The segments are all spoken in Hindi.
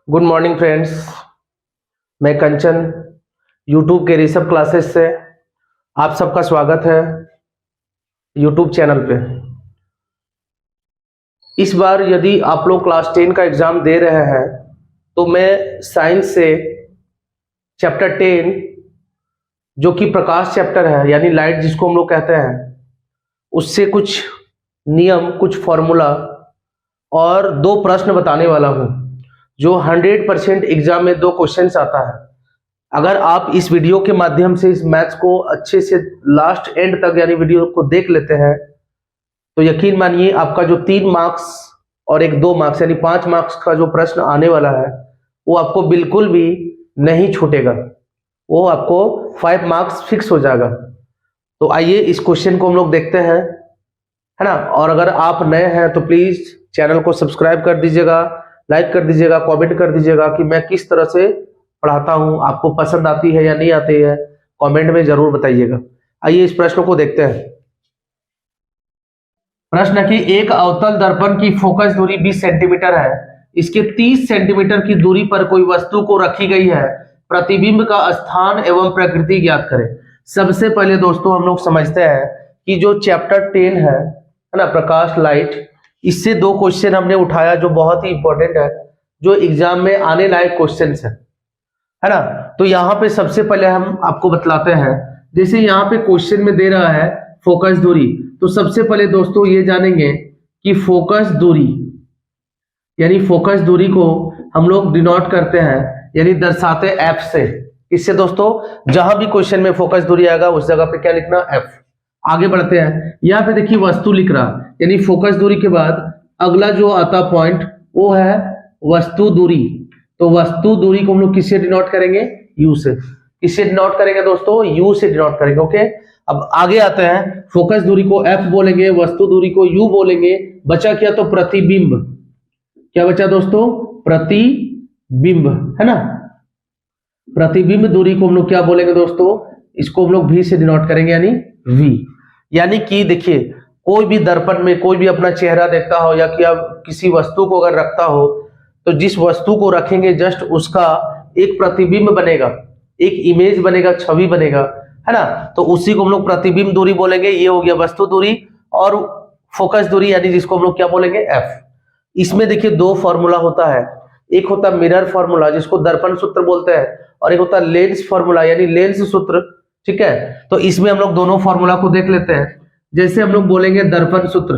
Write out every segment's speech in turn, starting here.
Good morning friends. मैं कंचन यूट्यूब के ऋषभ क्लासेस से आप सबका स्वागत है यूट्यूब चैनल पे। इस बार यदि आप लोग क्लास 10 का एग्ज़ाम दे रहे हैं तो मैं साइंस से चैप्टर 10 जो कि प्रकाश चैप्टर है यानी लाइट जिसको हम लोग कहते हैं, उससे कुछ नियम, कुछ फॉर्मूला और 2 प्रश्न बताने वाला हूँ जो 100% एग्जाम में 2 क्वेश्चंस आता है। अगर आप इस वीडियो के माध्यम से इस मैथ्स को अच्छे से लास्ट एंड तक यानी वीडियो को देख लेते हैं तो यकीन मानिए आपका जो 3 मार्क्स और एक 2 मार्क्स यानी 5 मार्क्स का जो प्रश्न आने वाला है वो आपको बिल्कुल भी नहीं छूटेगा, वो आपको 5 मार्क्स फिक्स हो जाएगा। तो आइए इस क्वेश्चन को हम लोग देखते हैं, है ना। और अगर आप नए हैं तो प्लीज चैनल को सब्सक्राइब कर दीजिएगा, लाइक कर दीजिएगा, कमेंट कर दीजिएगा कि मैं किस तरह से पढ़ाता हूं, आपको पसंद आती है या नहीं आती है, कमेंट में जरूर बताइएगा। आइए इस प्रश्न को देखते हैं। प्रश्न है कि एक अवतल दर्पण की फोकस दूरी 20 सेंटीमीटर है, इसके 30 सेंटीमीटर की दूरी पर कोई वस्तु को रखी गई है, प्रतिबिंब का स्थान एवं प्रकृति ज्ञात करें। सबसे पहले दोस्तों हम लोग समझते हैं कि जो चैप्टर 10 है ना, प्रकाश लाइट, इससे 2 क्वेश्चन हमने उठाया जो बहुत ही इंपॉर्टेंट है, जो एग्जाम में आने लायक क्वेश्चन है ना। तो यहाँ पे सबसे पहले हम आपको बतलाते हैं, जैसे यहाँ पे क्वेश्चन में दे रहा है फोकस दूरी, तो सबसे पहले दोस्तों ये जानेंगे कि फोकस दूरी यानी फोकस दूरी को हम लोग डिनोट करते हैं यानी दर्शाते एफ से। इससे दोस्तों जहां भी क्वेश्चन में फोकस दूरी आएगा उस जगह पे क्या लिखना, एफ। आगे बढ़ते हैं, यहाँ पे देखिए वस्तु लिख रहा यानी फोकस दूरी के बाद अगला जो आता पॉइंट वो है वस्तु दूरी। तो वस्तु दूरी को हम लोग किससे डिनोट करेंगे, यू से। किससे डिनोट करेंगे दोस्तों, यू से डिनोट करेंगे। ओके, अब आगे आते हैं, फोकस दूरी को एफ बोलेंगे, वस्तु दूरी को यू बोलेंगे। बचा क्या, तो प्रतिबिंब। क्या बचा दोस्तों, प्रतिबिंब, है ना। प्रतिबिंब दूरी को हम लोग क्या बोलेंगे दोस्तों, इसको हम लोग भी से डिनोट करेंगे यानी वी। यानी कि देखिए कोई भी दर्पण में कोई भी अपना चेहरा देखता हो या कि आप किसी वस्तु को अगर रखता हो तो जिस वस्तु को रखेंगे जस्ट उसका एक प्रतिबिंब बनेगा, एक इमेज बनेगा, छवि बनेगा, है ना। तो उसी को हम लोग प्रतिबिंब दूरी बोलेंगे। ये हो गया वस्तु दूरी और फोकस दूरी यानी जिसको हम लोग क्या बोलेंगे, एफ। इसमें देखिए 2 फॉर्मूला होता है, एक होता है मिरर फॉर्मूला जिसको दर्पण सूत्र बोलते हैं, और एक होता है लेंस फॉर्मूला यानी लेंस सूत्र, ठीक है। तो इसमें हम लोग दोनों फॉर्मूला को देख लेते हैं। जैसे हम लोग बोलेंगे दर्पण सूत्र,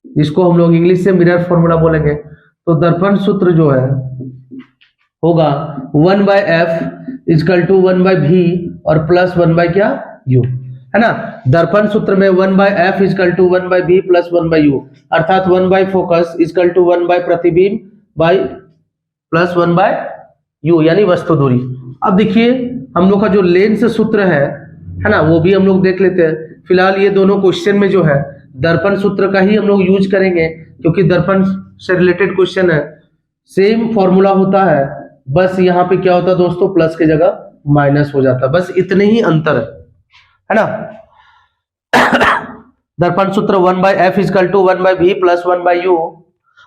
जिसको हम लोग इंग्लिश से मिरर फॉर्मूला बोलेंगे, तो दर्पण सूत्र जो है होगा 1/f इक्वल टू 1/v और प्लस 1 क्या, u, है ना। दर्पण सूत्र में 1/f equal to 1/v plus 1/u, अर्थात 1 फोकस इक्वल टू 1 प्रतिबिंब बाई प्लस 1/u यानी वस्तु दूरी। अब देखिए हम लोग का जो लेंस सूत्र है ना, वो भी हम लोग देख लेते हैं। फिलहाल ये दोनों क्वेश्चन में जो है दर्पण सूत्र का ही हम लोग यूज करेंगे क्योंकि दर्पण से रिलेटेड क्वेश्चन है। सेम फॉर्मूला होता है, बस यहाँ पे क्या होता है दोस्तों, प्लस की जगह माइनस हो जाता है, बस इतने ही अंतर है ना। दर्पण सूत्र 1/f equal to 1/v plus 1/u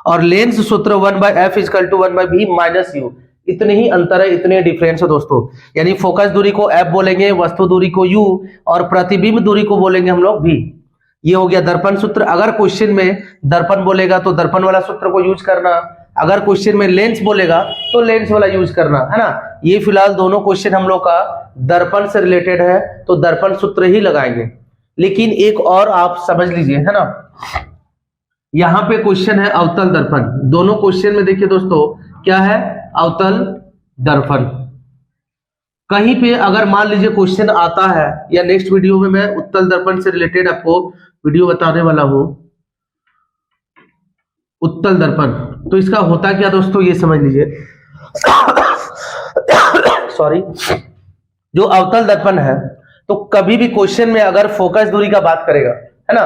और लेंस सूत्र 1/f equal to 1/v minus u, इतने ही अंतर है, इतने डिफरेंस है दोस्तों। यानी फोकस दूरी को f बोलेंगे, वस्तु दूरी को u और प्रतिबिंब दूरी को बोलेंगे हम लोग v। ये हो गया दर्पण सूत्र। अगर क्वेश्चन में दर्पण बोलेगा तो दर्पण वाला सूत्र को यूज करना, अगर क्वेश्चन में लेंस बोलेगा तो लेंस वाला यूज करना, है ना। ये फिलहाल दोनों क्वेश्चन हम लोग का दर्पण से रिलेटेड है तो दर्पण सूत्र ही लगाएंगे। लेकिन एक और आप समझ लीजिए, है ना, यहाँ पे क्वेश्चन है अवतल दर्पण। दोनों क्वेश्चन में देखिए दोस्तों क्या है, अवतल दर्पण। कहीं पे अगर मान लीजिए क्वेश्चन आता है या नेक्स्ट वीडियो में मैं उत्तल दर्पण से रिलेटेड आपको वीडियो बताने वाला हूं, उत्तल दर्पण, तो इसका होता क्या दोस्तों ये समझ लीजिए। सॉरी, जो अवतल दर्पण है तो कभी भी क्वेश्चन में अगर फोकस दूरी का बात करेगा, है ना,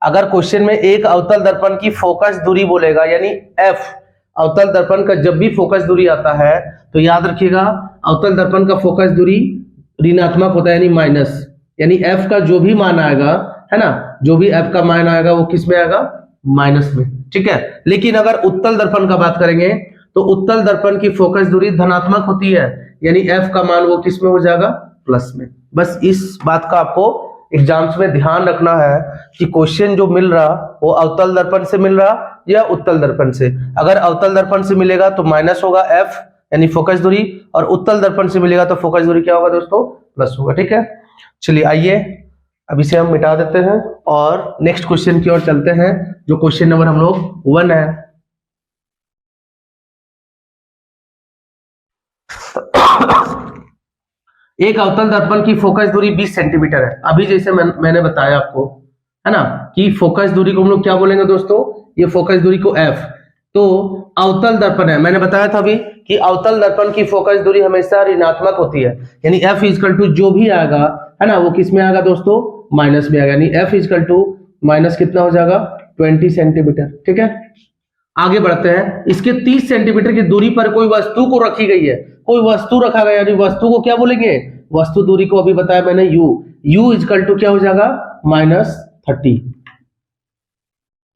अगर क्वेश्चन में एक अवतल दर्पण की फोकस दूरी बोलेगा यानी एफ, अवतल दर्पण का जब भी फोकस दूरी आता है तो याद रखिएगा अवतल दर्पण का फोकस दूरी ऋणात्मक होता है यानी माइनस, यानी एफ का जो भी मान आएगा, है ना, जो भी एफ का मान आएगा वो किस में आएगा, माइनस में, ठीक है। लेकिन अगर उत्तल दर्पण का बात करेंगे तो उत्तल दर्पण की फोकस दूरी धनात्मक होती है, यानी f का मान वो किस में हो जाएगा, प्लस में। बस इस बात का आपको एग्जाम्स में ध्यान रखना है कि क्वेश्चन जो मिल रहा वो अवतल दर्पण से मिल रहा या उत्तल दर्पण से। अगर अवतल दर्पण से मिलेगा तो माइनस होगा f यानी फोकस दूरी, और उत्तल दर्पण से मिलेगा तो फोकस दूरी क्या होगा दोस्तों, प्लस होगा। ठीक है, चलिए आइए अब इसे हम मिटा देते हैं और नेक्स्ट क्वेश्चन की ओर चलते हैं, जो क्वेश्चन नंबर हम लोग 1 है। एक अवतल दर्पण की फोकस दूरी 20 सेंटीमीटर है। अभी जैसे मैंने बताया आपको, है ना, कि फोकस दूरी को हम लोग क्या बोलेंगे दोस्तों, ये फोकस दूरी को f। तो अवतल दर्पण है, मैंने बताया था अभी कि अवतल दर्पण की फोकस दूरी हमेशा ऋणात्मक होती है, यानी f इक्वल टू जो भी आएगा, है ना, वो किस में आएगा दोस्तों, माइनस में आएगा, यानी f इक्वल टू माइनस कितना हो जाएगा, 20 सेंटीमीटर। ठीक है, आगे बढ़ते हैं। इसके 30 सेंटीमीटर की दूरी पर कोई वस्तु को रखी गई है, कोई वस्तु रखा गया, यानी वस्तु को क्या बोलेंगे, वस्तु दूरी को अभी बताया मैंने u इक्वल टू क्या हो जाएगा, -30।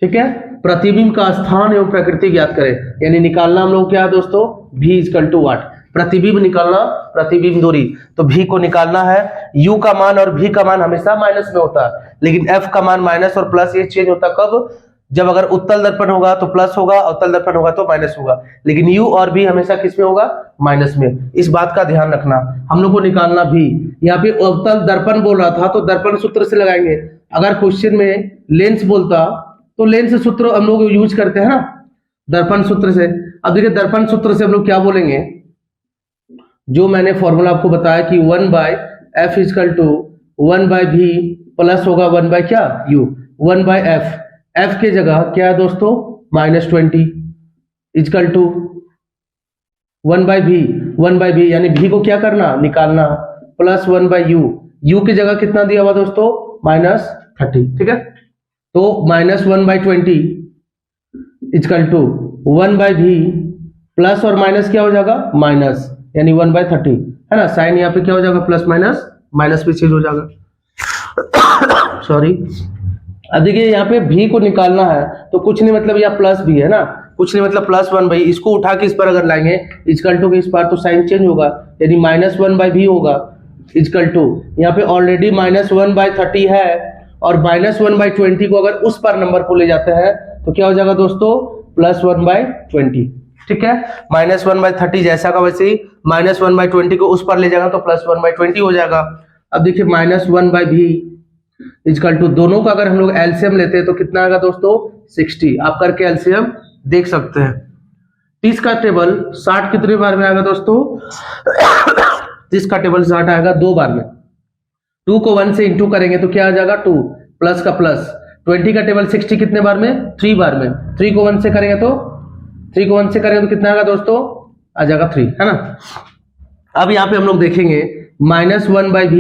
ठीक है, प्रतिबिंब का स्थान एवं प्रकृति ज्ञात करें, यानी निकालना हम लोग क्या है दोस्तों, v इक्वल टू व्हाट, प्रतिबिंब निकालना, प्रतिबिंब दूरी। तो v को निकालना है, u का मान और v का मान हमेशा माइनस में होता है, लेकिन f का मान माइनस और प्लस ये चेंज होता कब, जब अगर उत्तल दर्पण होगा तो प्लस होगा, अवतल दर्पण होगा तो माइनस होगा, लेकिन u और v हमेशा किस में होगा, माइनस में। इस बात का ध्यान रखना। हम लोग को निकालना v, यहाँ पे अवतल दर्पण बोल रहा था तो दर्पण सूत्र से लगाएंगे। अगर क्वेश्चन में लेंस बोलता तो लेंस सूत्र हम लोग यूज करते हैं ना, दर्पण सूत्र से। अब देखिए दर्पण सूत्र से हम लोग क्या बोलेंगे, जो मैंने फॉर्मूला आपको बताया कि 1/f equal to 1/v plus होगा 1 क्या u, 1/f, f के जगह क्या है दोस्तों, -20 इक्वल टू 1/v, यानी v को क्या करना, निकालना, प्लस 1/u, u की जगह कितना दिया हुआ दोस्तों, -30। ठीक है, तो -1/20 इक्वल टू 1/v प्लस और माइनस क्या हो जाएगा, माइनस, यानी 1/30, है ना, साइन यहाँ पे क्या हो जाएगा, प्लस माइनस, माइनस पे चेंज हो जाएगा। सॉरी, अब देखिए यहाँ पे v को निकालना है तो कुछ नहीं मतलब यह प्लस भी है ना, कुछ नहीं मतलब +1/, इसको उठा के इस पर अगर लाएंगे इक्वल टू के इस पर तो साइन चेंज होगा, यानी -1/v होगा इक्वल टू, यहाँ पे ऑलरेडी -1/30 है और -1/20 को अगर उस पर नंबर को ले जाते हैं तो क्या हो जाएगा दोस्तों, +1/20। ठीक है, -1/30 जैसा का वैसे ही -1/20 को उस पर ले जाएगा तो +1/20 हो जाएगा। अब देखिए -1/v इक्वल टू, दोनों का अगर हम लोग एलसीएम लेते हैं तो कितना आएगा दोस्तों, 60। आप करके एलसीएम देख सकते हैं। 30 का टेबल 60 कितने बार में आएगा दोस्तों, 30 का टेबल 60 आएगा 2 बार में। 2 को 1 से इंटू करेंगे तो क्या आ जाएगा, 2 प्लस का प्लस। 20 का टेबल 60 कितने बार में, 3 बार में। 3 को 1 से करेंगे तो कितना आएगा दोस्तों, आ जाएगा 3, है ना। अब यहाँ पे हम लोग देखेंगे -1/v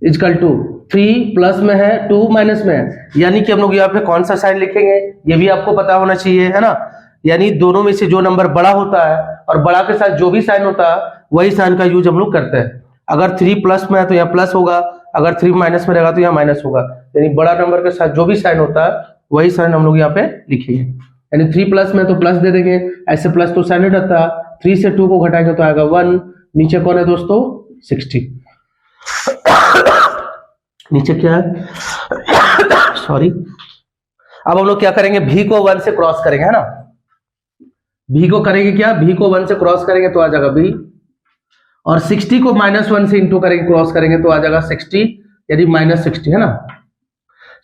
इक्वल टू 3 प्लस में है, 2 माइनस में है, यानी कि हम लोग यहाँ पे कौन सा साइन लिखेंगे ये भी आपको पता होना चाहिए, है ना। यानी दोनों में से जो नंबर बड़ा होता है और बड़ा के साथ जो भी साइन होता है वही साइन का यूज हम लोग करते हैं। अगर 3 प्लस में है तो यहाँ प्लस होगा, अगर 3 माइनस में रहेगा तो यहाँ माइनस होगा, यानी बड़ा नंबर के साथ जो भी साइन होता है वही साइन हम लोग यहाँ पे लिखेंगे। यानी 3 प्लस में तो प्लस दे देंगे, ऐसे प्लस तो साइन रहता है, 3 से 2 को घटाएंगे तो आएगा 1, नीचे कौन है दोस्तों, 60। नीचे क्या है, सॉरी। अब हम लोग क्या करेंगे, v को 1 से क्रॉस करेंगे, है ना। v को करेंगे क्या, v को 1 से क्रॉस करेंगे तो आ जाएगा v, और 60 को -1 से इंटू करेंगे, क्रॉस करेंगे तो आ जाएगा 60, यानी -60, है ना।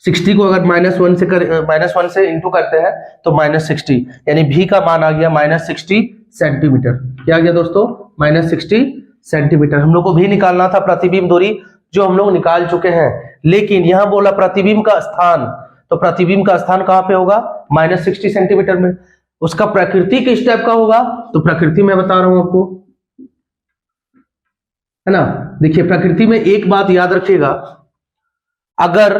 60 को अगर -1 से इंटू करते हैं तो -60, यानी v का मान आ गया -60 सेंटीमीटर। क्या आ गया दोस्तों, -60 सेंटीमीटर। हम लोग को भी निकालना था प्रतिबिंब दूरी, जो हम लोग निकाल चुके हैं, लेकिन यहां बोला प्रतिबिंब का स्थान, तो प्रतिबिंब का स्थान कहां पे होगा, -60 सेंटीमीटर में। उसका प्रकृति किस टाइप का होगा, तो प्रकृति में बता रहा हूं आपको, है ना। देखिए प्रकृति में एक बात याद रखिएगा, अगर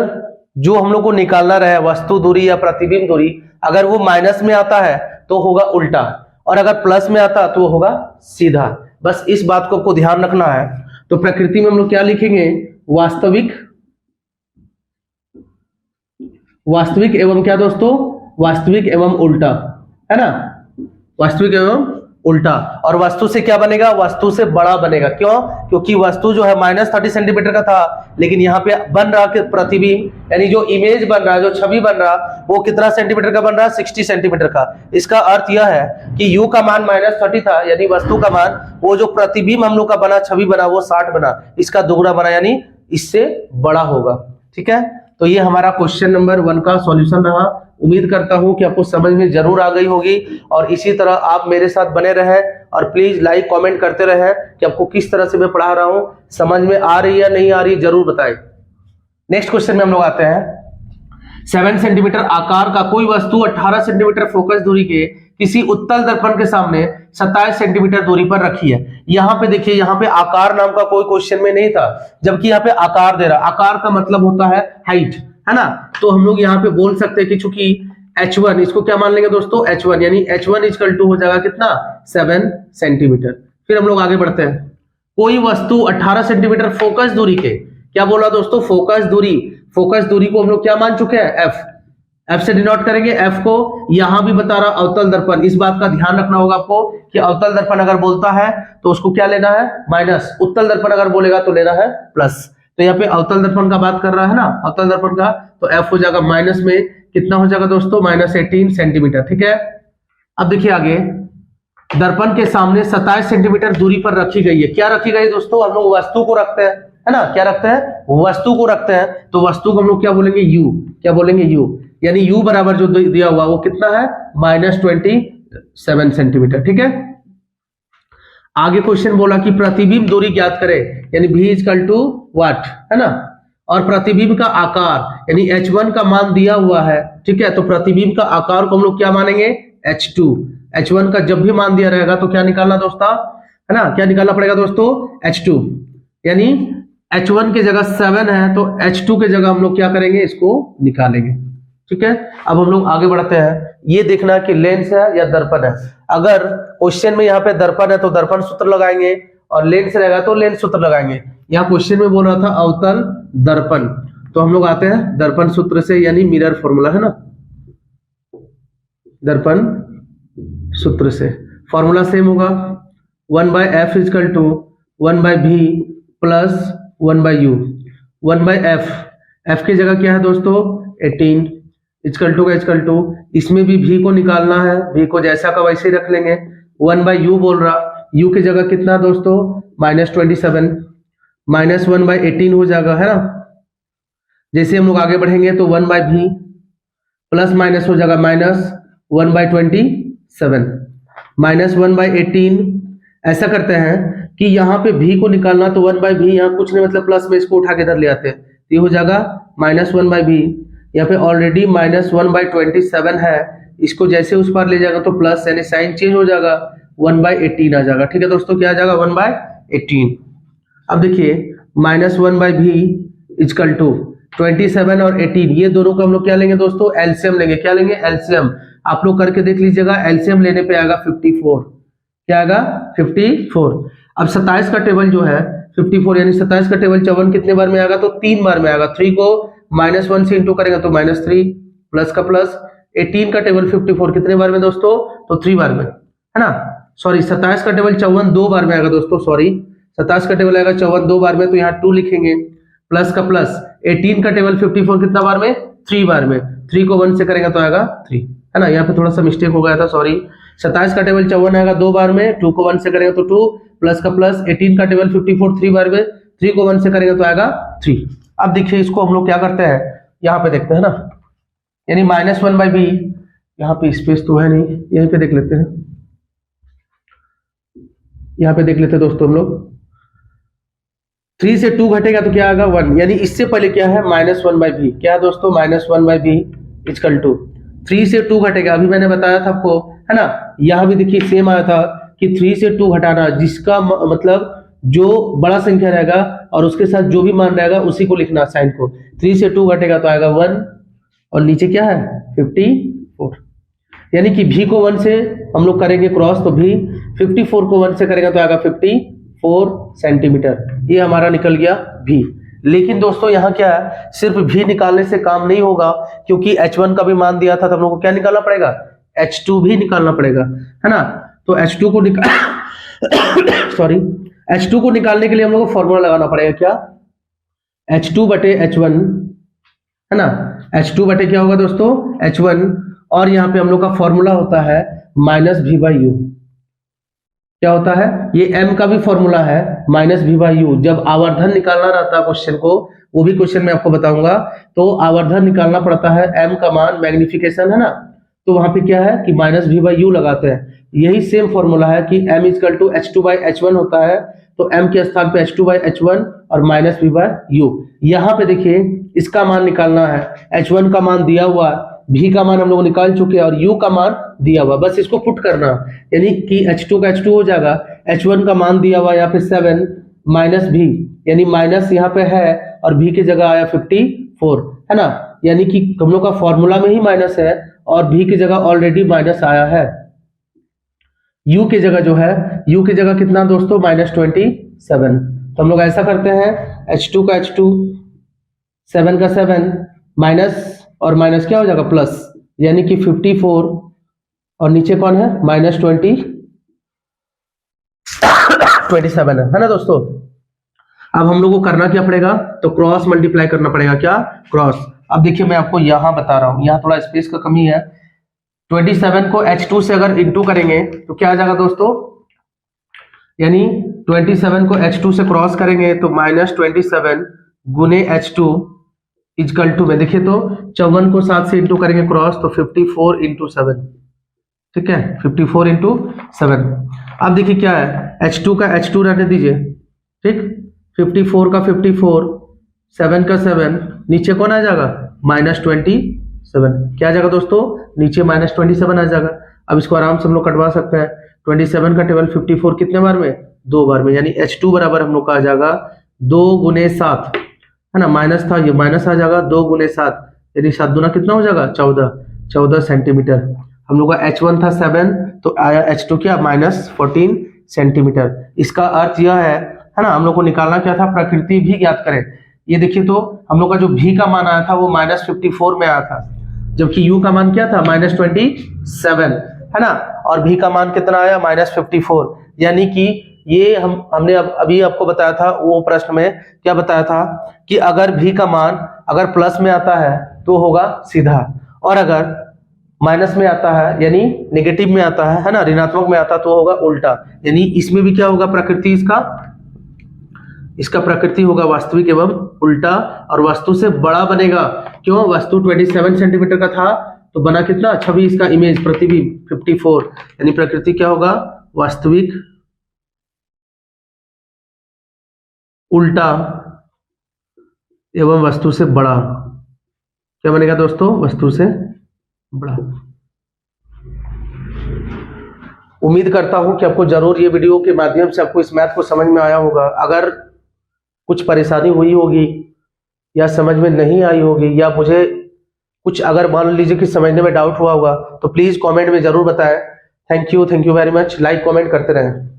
जो हम लोग को निकालना रहे वस्तु दूरी या प्रतिबिंब दूरी, अगर वो माइनस में आता है तो होगा उल्टा, और अगर प्लस में आता तो होगा सीधा। बस इस बात को आपको ध्यान रखना है। तो प्रकृति में हम लोग क्या लिखेंगे, वास्तविक एवं क्या दोस्तों, वास्तविक एवं उल्टा, है ना, वास्तविक एवं उल्टा। और वस्तु से क्या बनेगा, वस्तु से बड़ा बनेगा। क्यों? क्योंकि वस्तु जो है -30 सेंटीमीटर का था, लेकिन यहाँ पे बन रहा कि प्रतिबिंब यानी जो इमेज बन रहा है, जो छवि बन रहा, वो कितना सेंटीमीटर का बन रहा है, 60 सेंटीमीटर का। इसका अर्थ यह है कि u का मान -30 था, यानी वस्तु का मान, वो जो प्रतिबिंब हम लोग का बना, छवि बना, वो 60 बना, इसका दोगुना बना, यानी इससे बड़ा होगा। ठीक है, तो ये हमारा क्वेश्चन नंबर 1 का सॉल्यूशन रहा। उम्मीद करता हूं कि आपको समझ में जरूर आ गई होगी, और इसी तरह आप मेरे साथ बने रहे, और प्लीज लाइक कमेंट करते रहे कि आपको किस तरह से मैं पढ़ा रहा हूं, समझ में आ रही है या नहीं आ रही, जरूर बताएं। नेक्स्ट क्वेश्चन में हम लोग आते हैं। 7 सेंटीमीटर आकार का कोई वस्तु 18 सेंटीमीटर फोकस दूरी के किसी उत्तल दर्पण के सामने 27 सेंटीमीटर दूरी पर रखी है। यहाँ पे देखिए, यहाँ पे आकार नाम का कोई क्वेश्चन में नहीं था, जबकि यहाँ पे आकार दे रहा। आकार का मतलब होता है हाइट, है ना। तो हम लोग यहाँ पे बोल सकते हैं कि चूंकि h1, इसको क्या मान लेंगे दोस्तों, h1, यानी h1 इक्वल टू हो जाएगा कितना, 7 सेंटीमीटर। फिर हम लोग आगे बढ़ते हैं। कोई वस्तु 18 सेंटीमीटर फोकस दूरी के, क्या बोला दोस्तों, फोकस दूरी। फोकस दूरी को हम लोग क्या मान चुके हैं, f से डिनोट करेंगे f को। यहां भी बता रहा अवतल दर्पण, इस बात का ध्यान रखना होगा आपको कि अवतल दर्पण अगर बोलता है तो उसको क्या लेना है, माइनस। उत्तल दर्पण अगर बोलेगा तो लेना है प्लस। तो यहाँ पे अवतल दर्पण का बात कर रहा है ना, अवतल दर्पण का, तो f हो जाएगा माइनस में कितना हो जाएगा दोस्तों, -18 सेंटीमीटर। ठीक है, अब देखिए आगे, दर्पण के सामने 27 सेंटीमीटर दूरी पर रखी गई है। क्या रखी गई दोस्तों, हम लोग वस्तु को रखते हैं, है ना। क्या रखते हैं, वस्तु को रखते हैं, तो वस्तु को हम लोग क्या बोलेंगे, u। क्या बोलेंगे, u, यानी u बराबर जो दिया हुआ वो कितना है, -27 सेंटीमीटर। ठीक है, आगे क्वेश्चन बोला कि प्रतिबिंब दूरी ज्ञात करें, यानी v इक्वल टू व्हाट, है ना। और प्रतिबिंब का आकार, यानी h1 का मान दिया हुआ है। ठीक है, तो प्रतिबिंब का आकार को हम लोग क्या मानेंगे, h2। h1 का जब भी मान दिया रहेगा तो क्या निकालना दोस्तों, है ना, क्या निकालना पड़ेगा दोस्तों, h2। यानी h1 की जगह 7 है, तो h2 की जगह हम लोग क्या करेंगे, इसको निकालेंगे। ठीक है, अब हम लोग आगे बढ़ते हैं। ये देखना कि लेंस है या दर्पण है। अगर क्वेश्चन में यहाँ पे दर्पण है तो दर्पण सूत्र लगाएंगे, और लेंस रहेगा तो लेंस सूत्र लगाएंगे। यहाँ क्वेश्चन में बोल रहा था अवतल दर्पण, तो हम लोग आते हैं दर्पण सूत्र से, यानी मिरर फॉर्मूला, है ना। दर्पण सूत्र से फॉर्मूला सेम होगा, 1/f equal to 1/v plus 1/u। 1/f, f की जगह क्या है दोस्तों, 18 इक्वल टू, इसमें भी v को निकालना है, v को जैसा का वैसे ही रख लेंगे। 1/u बोल रहा, u की जगह कितना दोस्तों, -27, -1/18 हो जाएगा, है ना। जैसे हम लोग आगे बढ़ेंगे तो 1/v प्लस माइनस हो जाएगा -1/27, -1/18। ऐसा करते हैं कि यहाँ पे v को निकालना, तो 1/v यहाँ कुछ नहीं, मतलब प्लस में इसको उठा के इधर ले आते हैं, तो ये हो जाएगा -1/v। यहाँ पे ऑलरेडी -1/27 है, इसको जैसे उस पर ले जाएगा तो प्लस, यानी साइन चेंज हो जाएगा, 1/18 आ जाएगा। ठीक है दोस्तों, क्या आ जाएगा, 1/18। अब देखिए, -1/v इक्वल टू 27 और 18, ये दोनों को हम लोग क्या लेंगे दोस्तों, एलसीएम लेंगे। क्या लेंगे, एलसीएम। आप लोग करके देख लीजिएगा, एलसीएम लेने पे आएगा 54। क्या आएगा, 54। अब 27 का टेबल जो है 54, यानी 27 का टेबल 54 कितने बार में आएगा, तो 3 बार में आएगा। 3 को -1 से इंटू करेगा तो -3, प्लस का प्लस। 18 का टेबल 54 कितने बार में दोस्तों, तो 3 बार में, है ना। सॉरी, 27 का टेबल 54 2 बार में आएगा दोस्तों, सॉरी, 27 का टेबल आएगा 54 2 बार में, तो यहाँ 2 लिखेंगे, प्लस का प्लस। 18 का टेबल 54 कितना बार में, 3 बार में। 3 को 1 से करेंगे तो आएगा 3, है ना। यहाँ पे थोड़ा सा मिस्टेक हो गया था, सॉरी। 27 का टेबल 54 आएगा 2 बार में, 2 को 1 से करेंगे तो 2, प्लस का प्लस। 18 का टेबल 54 3 बार में, 3 को 1 से करेंगे तो आएगा 3। अब देखिए, इसको हम लोग क्या करते हैं, यहाँ पे देखते हैं ना, यानी -1/v, यहाँ पे स्पेस तो है नहीं, यहीं पे देख लेते हैं, यहाँ पे देख लेते हैं दोस्तों हम लोग। 3 से 2 घटेगा तो क्या आएगा, 1, यानी इससे पहले क्या है, -1/v। क्या है दोस्तों, -1/v इक्वल टू 3 से 2 घटेगा, अभी मैंने बताया था आपको, है ना। यहाँ भी देखिए सेम आया था कि 3 से 2 घटाना, जिसका मतलब जो बड़ा संख्या रहेगा और उसके साथ जो भी मान रहेगा उसी को लिखना, साइन को। 3 से 2 घटेगा तो आएगा 1, और नीचे क्या है, 54, यानी कि v को 1 से हम लोग करेंगे क्रॉस, तो v 54 को 1 से करेगा तो आएगा 54 सेंटीमीटर। ये हमारा निकल गया v। लेकिन दोस्तों यहाँ क्या है, सिर्फ v निकालने से काम नहीं होगा, क्योंकि h1 का भी मान दिया था, तो हम लोग को क्या निकालना पड़ेगा, h2 भी निकालना पड़ेगा, है ना। तो H2 को निकाल सॉरी H2 को निकालने के लिए हम लोग को फॉर्मूला लगाना पड़ेगा क्या, H2 बटे H1 है ना, H2 बटे क्या होगा दोस्तों H1, और यहाँ पे हम लोग का फॉर्मूला होता है माइनस V बाई यू। क्या होता है, ये m का भी फॉर्मूला है माइनस V बाई यू। जब आवर्धन निकालना रहता है क्वेश्चन को, वो भी क्वेश्चन में आपको बताऊंगा, तो आवर्धन निकालना पड़ता है, m का मान मैग्निफिकेशन है ना, तो वहां पे क्या है कि माइनस V बाई यू लगाते हैं। यही सेम फॉर्मूला है कि m is equal to H2 by H1 होता है, तो m के स्थान पे H2 बाई H1 और माइनस V बाई यू। यहाँ पे देखिए इसका मान निकालना है, H1 का मान दिया हुआ, V का मान हम लोग निकाल चुके हैं और U का मान दिया हुआ, बस इसको पुट करना, यानी कि H2 का H2 हो जाएगा, H1 का मान दिया हुआ यहाँ पे 7 माइनस V, यानी माइनस यहाँ पे है और V की जगह आया 54 है ना, यानी कि हम लोग का फॉर्मूला में ही माइनस है और V की जगह ऑलरेडी माइनस आया है। U की जगह जो है, U की जगह कितना दोस्तों -27। तो हम लोग ऐसा करते हैं, H2 का H2 7 का 7 माइनस और माइनस क्या हो जाएगा प्लस, यानी कि 54 और नीचे कौन है -27 है ना दोस्तों। अब हम लोग को करना क्या पड़ेगा, तो क्रॉस मल्टीप्लाई करना पड़ेगा, क्या क्रॉस। अब देखिए मैं आपको यहां बता रहा हूं, यहां थोड़ा स्पेस का कमी है। 27 को H2 से अगर इंटू करेंगे तो क्या आ जाएगा दोस्तों, यानी 27 को H2 से क्रॉस करेंगे तो -27 गुने H2 इजकल टू में देखिए तो 54 को 7 से इंटू करेंगे क्रॉस तो 54 इंटू 7, ठीक है 54 इंटू 7। अब देखिए क्या है, H2 का H2 रहने दीजिए, ठीक, 54 का 54, 7 का 7, नीचे कौन आ जाएगा -27, क्या आ जाएगा दोस्तों नीचे -27 आ जाएगा। अब इसको आराम से हम लोग कटवा सकते हैं, 27 का टेबल 54 कितने बार में, 2 बार में, यानी H2 बराबर हम लोग का आ जाएगा 2 गुने 7 है ना, माइनस था ये माइनस आ जाएगा 2 गुने 7, यानी 7 दूना कितना हो जाएगा 14 सेंटीमीटर। हम लोग का H1 था 7 तो आया H2 क्या -14 सेंटीमीटर। इसका अर्थ यह है ना, हम लोग को निकालना क्या था, प्रकृति भी ज्ञात करें। ये देखिए तो हम लोग का जो V का मान आया था वो -54 में आया था, जबकि U का मान क्या था -27 है ना, और V का मान कितना आया -54, यानी कि ये हमने अभी आपको बताया था, वो प्रश्न में क्या बताया था कि अगर V का मान अगर प्लस में आता है तो होगा सीधा, और अगर माइनस में आता है यानी नेगेटिव में आता है ना, ऋणात्मक में आता तो होगा उल्टा। यानी इसमें भी क्या होगा प्रकृति, इसका प्रकृति होगा वास्तविक एवं उल्टा, और वस्तु से बड़ा बनेगा। क्यों, वस्तु 27 सेंटीमीटर का था तो बना कितना, छवि इसका इमेज प्रतिबिंब 54, यानी प्रकृति क्या होगा वास्तविक उल्टा एवं वस्तु से बड़ा। क्या बनेगा दोस्तों, वस्तु से बड़ा। उम्मीद करता हूं कि आपको जरूर ये वीडियो के माध्यम से आपको इस मैथ को समझ में आया होगा। अगर कुछ परेशानी हुई होगी या समझ में नहीं आई होगी, या मुझे कुछ अगर मान लीजिए कि समझने में डाउट हुआ होगा, तो प्लीज कमेंट में जरूर बताएं। Thank you very much. Like comment करते रहें।